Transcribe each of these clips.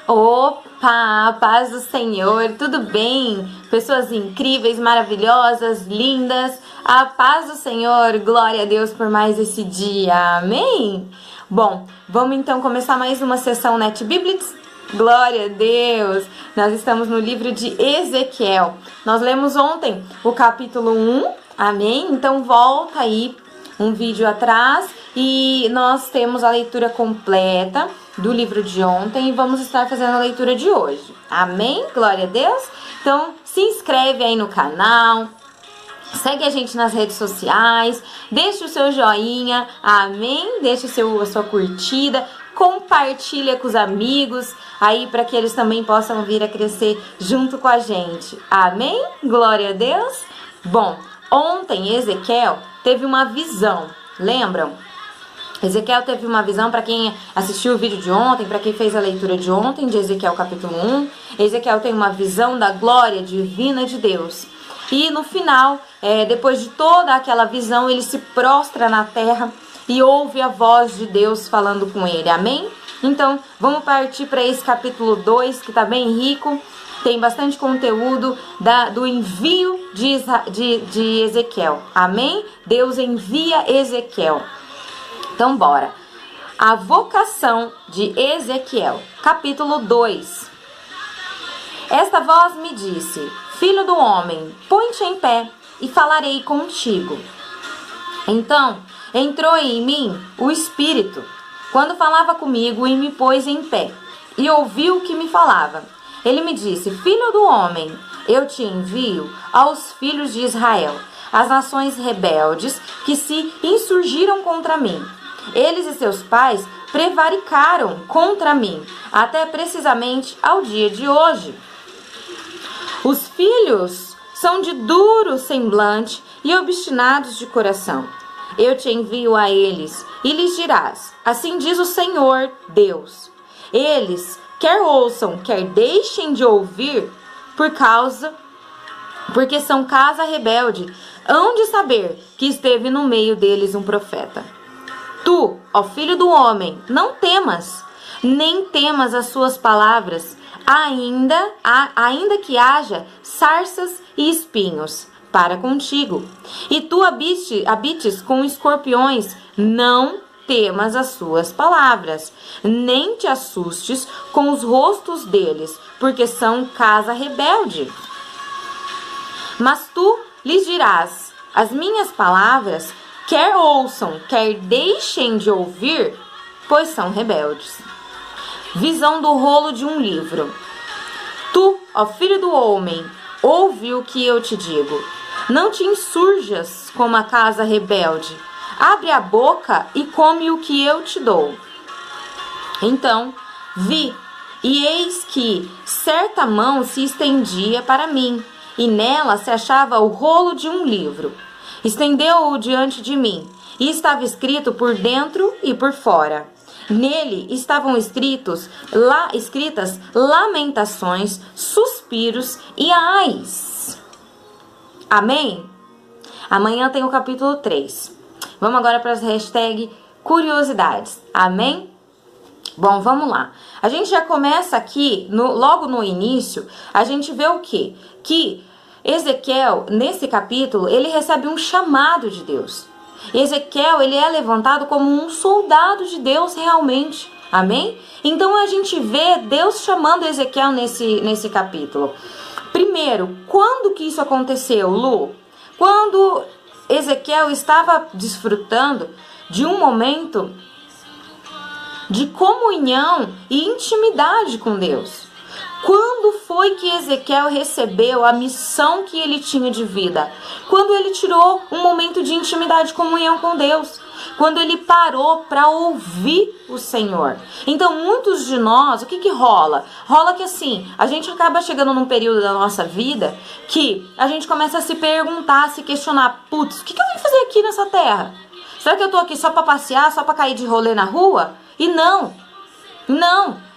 Opa, paz do Senhor, tudo bem? Pessoas incríveis, maravilhosas, lindas. A paz do Senhor, glória a Deus por mais esse dia, amém? Bom, vamos então começar mais uma sessão NetBiblix? Glória a Deus! Nós estamos no livro de Ezequiel. Nós lemos ontem o capítulo 1, amém? Então volta aí um vídeo atrás e nós temos a leitura completa do livro de ontem e vamos estar fazendo a leitura de hoje. Amém? Glória a Deus! Então se inscreve aí no canal, segue a gente nas redes sociais, deixa o seu joinha, amém? Deixa a sua curtida, compartilha com os amigos aí para que eles também possam vir a crescer junto com a gente. Amém? Glória a Deus! Bom, ontem Ezequiel teve uma visão, lembram? Ezequiel teve uma visão, para quem assistiu o vídeo de ontem, para quem fez a leitura de ontem, de Ezequiel capítulo 1. Ezequiel tem uma visão da glória divina de Deus. E no final, depois de toda aquela visão, ele se prostra na terra e ouve a voz de Deus falando com ele. Amém? Então, vamos partir para esse capítulo 2, que está bem rico. Tem bastante conteúdo do envio de Ezequiel. Amém? Deus envia Ezequiel. Então, bora. A vocação de Ezequiel, capítulo 2. Esta voz me disse: Filho do homem, põe-te em pé e falarei contigo. Então, entrou em mim o Espírito, quando falava comigo, e me pôs em pé, e ouviu o que me falava. Ele me disse: Filho do homem, eu te envio aos filhos de Israel, as nações rebeldes que se insurgiram contra mim. Eles e seus pais prevaricaram contra mim, até precisamente ao dia de hoje. Os filhos são de duro semblante e obstinados de coração. Eu te envio a eles e lhes dirás: assim diz o Senhor Deus. Eles, quer ouçam, quer deixem de ouvir, porque são casa rebelde, hão de saber que esteve no meio deles um profeta. Tu, ó filho do homem, não temas, nem temas as suas palavras, ainda que haja sarças e espinhos para contigo, e tu habites com escorpiões, não temas as suas palavras, nem te assustes com os rostos deles, porque são casa rebelde. Mas tu lhes dirás: as minhas palavras, quer ouçam, quer deixem de ouvir, pois são rebeldes. Visão do rolo de um livro. Tu, ó filho do homem, ouve o que eu te digo. Não te insurjas como a casa rebelde. Abre a boca e come o que eu te dou. Então vi, e eis que certa mão se estendia para mim, e nela se achava o rolo de um livro. Estendeu-o diante de mim, e estava escrito por dentro e por fora. Nele estavam escritas lamentações, suspiros e ais. Amém? Amanhã tem o capítulo 3. Vamos agora para as hashtags curiosidades. Amém? Bom, vamos lá. A gente já começa aqui, logo no início, a gente vê o quê? Que Ezequiel, nesse capítulo, ele recebe um chamado de Deus. Ezequiel, ele é levantado como um soldado de Deus realmente. Amém? Então a gente vê Deus chamando Ezequiel nesse capítulo. Primeiro, quando que isso aconteceu, Lu? Quando Ezequiel estava desfrutando de um momento de comunhão e intimidade com Deus. Quando foi que Ezequiel recebeu a missão que ele tinha de vida? Quando ele tirou um momento de intimidade e comunhão com Deus. Quando ele parou para ouvir o Senhor. Então, muitos de nós, o que rola? Rola que assim, a gente acaba chegando num período da nossa vida que a gente começa a se perguntar, a se questionar: putz, o que eu vim fazer aqui nessa terra? Será que eu tô aqui só para passear, só para cair de rolê na rua? E não.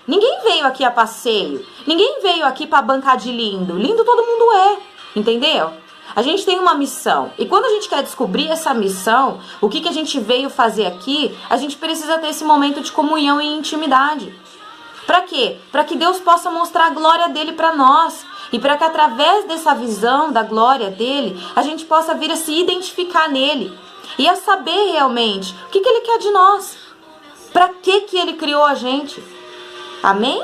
Ninguém veio aqui a passeio. Ninguém veio aqui para bancar de lindo. Lindo todo mundo é, entendeu? A gente tem uma missão. E quando a gente quer descobrir essa missão, o que a gente veio fazer aqui, a gente precisa ter esse momento de comunhão e intimidade. Para quê? Para que Deus possa mostrar a glória dele para nós. E para que através dessa visão da glória dele, a gente possa vir a se identificar nele. E a saber realmente o que ele quer de nós. Para que ele criou a gente. Amém?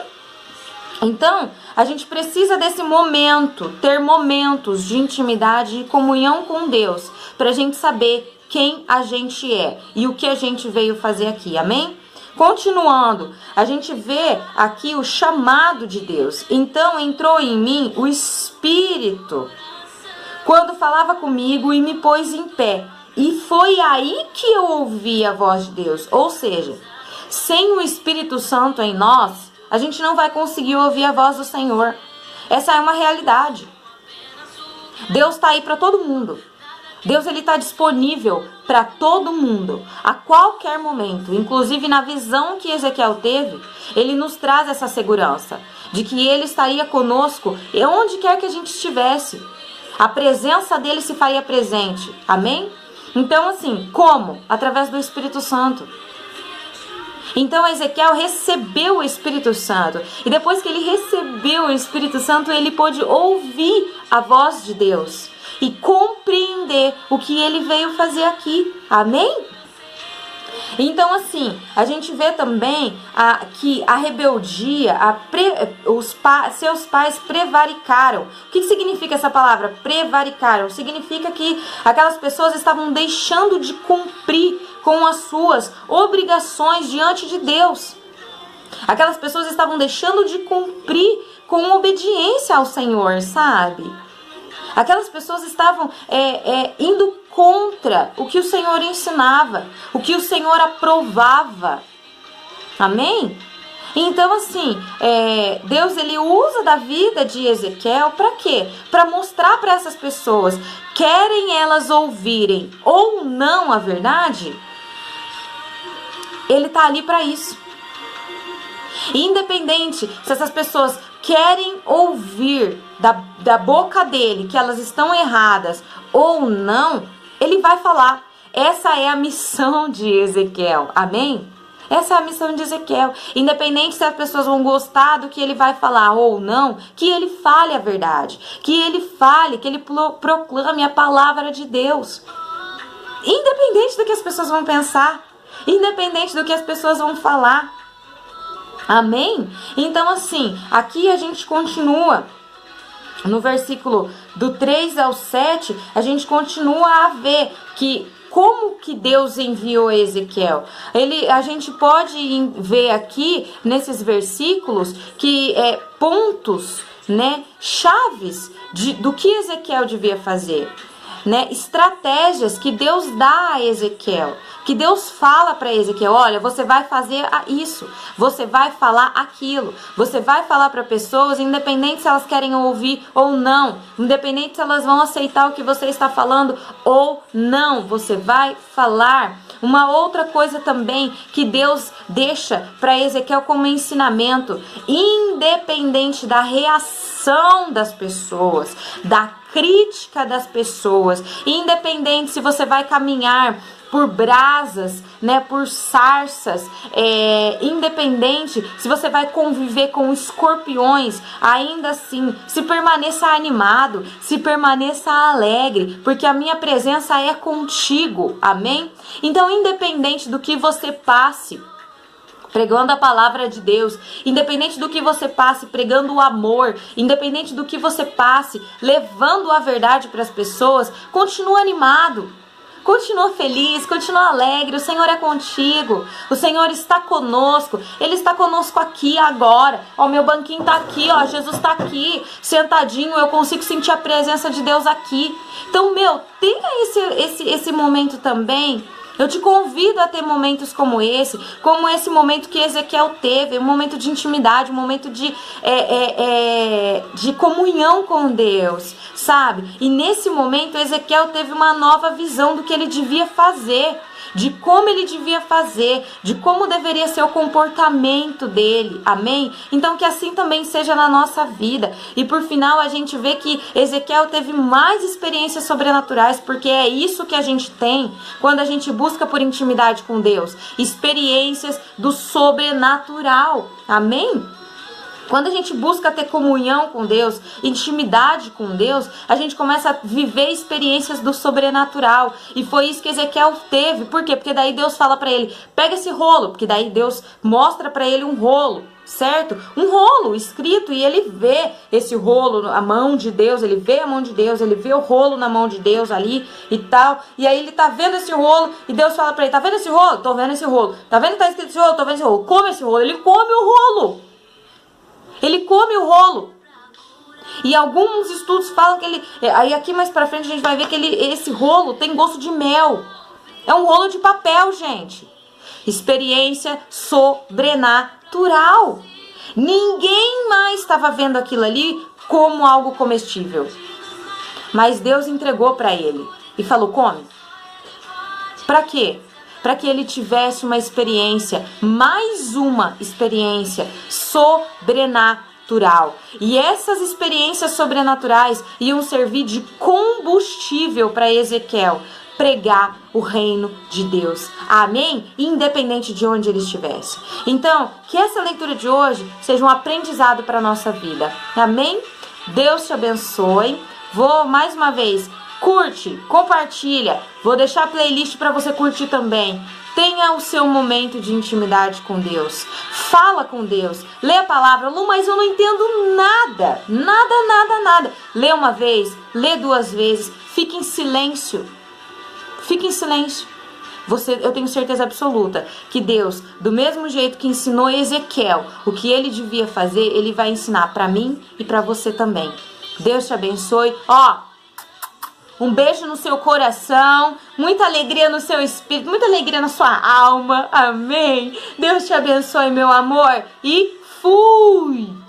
Então, a gente precisa desse momento, ter momentos de intimidade e comunhão com Deus, para a gente saber quem a gente é e o que a gente veio fazer aqui, amém? Continuando, a gente vê aqui o chamado de Deus. Então entrou em mim o Espírito, quando falava comigo e me pôs em pé. E foi aí que eu ouvi a voz de Deus. Ou seja, sem o Espírito Santo em nós, a gente não vai conseguir ouvir a voz do Senhor. Essa é uma realidade. Deus está aí para todo mundo. Deus está disponível para todo mundo, a qualquer momento. Inclusive na visão que Ezequiel teve, ele nos traz essa segurança de que ele estaria conosco e onde quer que a gente estivesse. A presença dele se faria presente. Amém? Então assim, como? Através do Espírito Santo. Então Ezequiel recebeu o Espírito Santo. E depois que ele recebeu o Espírito Santo, ele pôde ouvir a voz de Deus e compreender o que ele veio fazer aqui. Amém? Então assim, a gente vê também que a rebeldia, seus pais prevaricaram. O que significa essa palavra? Prevaricaram. Significa que aquelas pessoas estavam deixando de cumprir com as suas obrigações diante de Deus. Aquelas pessoas estavam deixando de cumprir com obediência ao Senhor, sabe? Aquelas pessoas estavam indo contra o que o Senhor ensinava, o que o Senhor aprovava. Amém? Então assim, Deus ele usa da vida de Ezequiel para quê? Para mostrar para essas pessoas, querem elas ouvirem ou não a verdade, ele está ali para isso. Independente se essas pessoas querem ouvir da boca dele que elas estão erradas ou não, ele vai falar. Essa é a missão de Ezequiel, amém? Essa é a missão de Ezequiel. Independente se as pessoas vão gostar do que ele vai falar ou não, que ele fale a verdade, que ele fale, que ele proclame a palavra de Deus. Independente do que as pessoas vão pensar, independente do que as pessoas vão falar. Amém? Então assim, aqui a gente continua, no versículo do 3 ao 7, a gente continua a ver que como que Deus enviou Ezequiel. A gente pode ver aqui, nesses versículos, que pontos, né, chaves do que Ezequiel devia fazer. Né, estratégias que Deus dá a Ezequiel, que Deus fala para Ezequiel, olha, você vai fazer isso, você vai falar aquilo, você vai falar para pessoas, independente se elas querem ouvir ou não, independente se elas vão aceitar o que você está falando ou não, você vai falar. Uma outra coisa também que Deus deixa para Ezequiel como ensinamento, independente da reação das pessoas, da crítica das pessoas, independente se você vai caminhar por brasas, né, por sarças, independente se você vai conviver com escorpiões, ainda assim, se permaneça animado, se permaneça alegre, porque a minha presença é contigo, amém? Então, independente do que você passe, pregando a palavra de Deus, independente do que você passe, pregando o amor, independente do que você passe, levando a verdade para as pessoas, continua animado, continua feliz, continua alegre, o Senhor é contigo, o Senhor está conosco, Ele está conosco aqui agora, ó, meu banquinho está aqui, ó, Jesus está aqui, sentadinho, eu consigo sentir a presença de Deus aqui. Então, tenha esse momento também. Eu te convido a ter momentos como esse momento que Ezequiel teve, um momento de intimidade, um momento de comunhão com Deus, sabe? E nesse momento Ezequiel teve uma nova visão do que ele devia fazer. de como ele devia fazer, de como deveria ser o comportamento dele, amém? Então que assim também seja na nossa vida. E por final a gente vê que Ezequiel teve mais experiências sobrenaturais, porque é isso que a gente tem quando a gente busca por intimidade com Deus, experiências do sobrenatural, amém? Quando a gente busca ter comunhão com Deus, intimidade com Deus, a gente começa a viver experiências do sobrenatural. E foi isso que Ezequiel teve. Por quê? Porque daí Deus fala pra ele, pega esse rolo. Porque daí Deus mostra pra ele um rolo, certo? Um rolo escrito, e ele vê esse rolo, a mão de Deus, ele vê a mão de Deus, ele vê o rolo na mão de Deus ali e tal. E aí ele tá vendo esse rolo, e Deus fala pra ele, tá vendo esse rolo? Tô vendo esse rolo. Tá vendo que tá escrito esse rolo? Tô vendo esse rolo. Come esse rolo. Ele come o rolo. Ele come o rolo. E alguns estudos falam que ele... Aí aqui mais pra frente a gente vai ver que esse rolo tem gosto de mel. É um rolo de papel, gente. Experiência sobrenatural. Ninguém mais estava vendo aquilo ali como algo comestível. Mas Deus entregou pra ele e falou, come. Pra quê? Para que ele tivesse uma experiência, mais uma experiência sobrenatural. E essas experiências sobrenaturais iam servir de combustível para Ezequiel pregar o reino de Deus. Amém? Independente de onde ele estivesse. Então, que essa leitura de hoje seja um aprendizado para a nossa vida. Amém? Deus te abençoe. Vou mais uma vez... Curte, compartilha, vou deixar a playlist para você curtir também. Tenha o seu momento de intimidade com Deus. Fala com Deus, lê a palavra. Lu, mas eu não entendo nada, nada. Lê uma vez, lê duas vezes, fique em silêncio. Fique em silêncio. Eu tenho certeza absoluta que Deus, do mesmo jeito que ensinou Ezequiel o que ele devia fazer, ele vai ensinar para mim e para você também. Deus te abençoe. Um beijo no seu coração, muita alegria no seu espírito, muita alegria na sua alma. Amém. Deus te abençoe, meu amor. E fui!